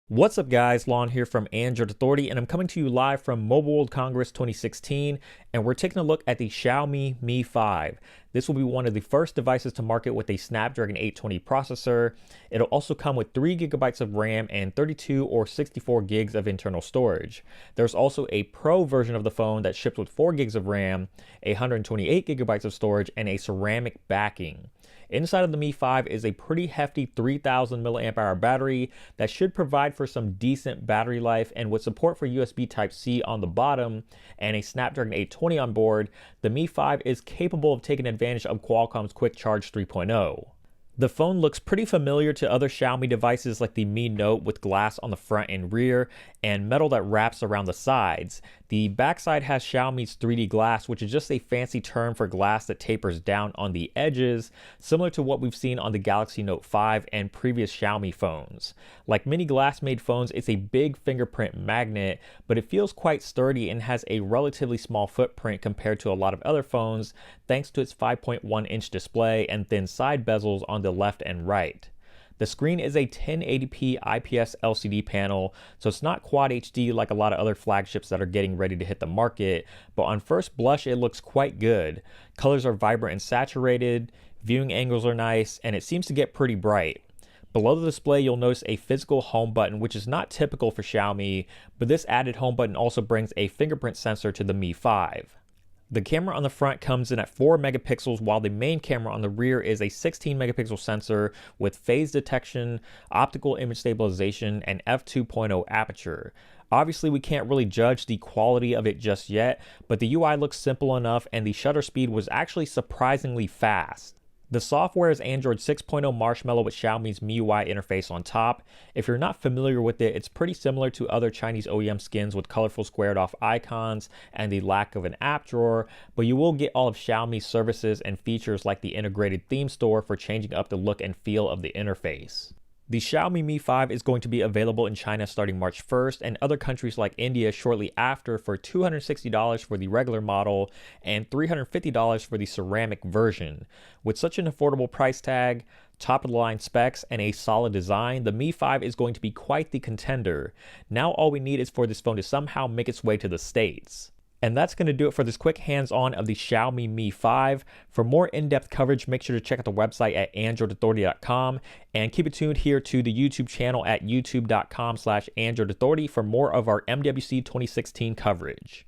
What's up guys, Lon here from Android Authority, and I'm coming to you live from Mobile World Congress 2016, and we're taking a look at the Xiaomi Mi 5. This will be one of the first devices to market with a Snapdragon 820 processor. It'll also come with 3 gigabytes of RAM and 32 or 64 gigs of internal storage. There's also a Pro version of the phone that ships with 4 gigs of RAM, 128 gigabytes of storage, and a ceramic backing. Inside of the Mi 5 is a pretty hefty 3000 milliamp hour battery that should provide for some decent battery life, and with support for USB Type-C on the bottom and a Snapdragon 820 on board, the Mi 5 is capable of taking advantage of Qualcomm's Quick Charge 3.0. The phone looks pretty familiar to other Xiaomi devices like the Mi Note with glass on the front and rear and metal that wraps around the sides. The backside has Xiaomi's 3D glass, which is just a fancy term for glass that tapers down on the edges, similar to what we've seen on the Galaxy Note 5 and previous Xiaomi phones. Like many glass-made phones, it's a big fingerprint magnet, but it feels quite sturdy and has a relatively small footprint compared to a lot of other phones, thanks to its 5.1-inch display and thin side bezels on the left and right. The screen is a 1080p IPS LCD panel, so it's not Quad HD like a lot of other flagships that are getting ready to hit the market, but on first blush it looks quite good. Colors are vibrant and saturated, viewing angles are nice, and it seems to get pretty bright. Below the display, you'll notice a physical home button, which is not typical for Xiaomi, but this added home button also brings a fingerprint sensor to the Mi 5. The camera on the front comes in at 4 megapixels, while the main camera on the rear is a 16 megapixel sensor with phase detection, optical image stabilization, and f2.0 aperture. Obviously, we can't really judge the quality of it just yet, but the UI looks simple enough and the shutter speed was actually surprisingly fast. The software is Android 6.0 Marshmallow with Xiaomi's MIUI interface on top. If you're not familiar with it, it's pretty similar to other Chinese OEM skins with colorful squared off icons and the lack of an app drawer, but you will get all of Xiaomi's services and features like the integrated theme store for changing up the look and feel of the interface. The Xiaomi Mi 5 is going to be available in China starting March 1st and other countries like India shortly after for $260 for the regular model and $350 for the ceramic version. With such an affordable price tag, top-of-the-line specs, and a solid design, the Mi 5 is going to be quite the contender. Now all we need is for this phone to somehow make its way to the States. And that's going to do it for this quick hands-on of the Xiaomi Mi 5. For more in-depth coverage, make sure to check out the website at androidauthority.com and keep it tuned here to the YouTube channel at youtube.com/androidauthority for more of our MWC 2016 coverage.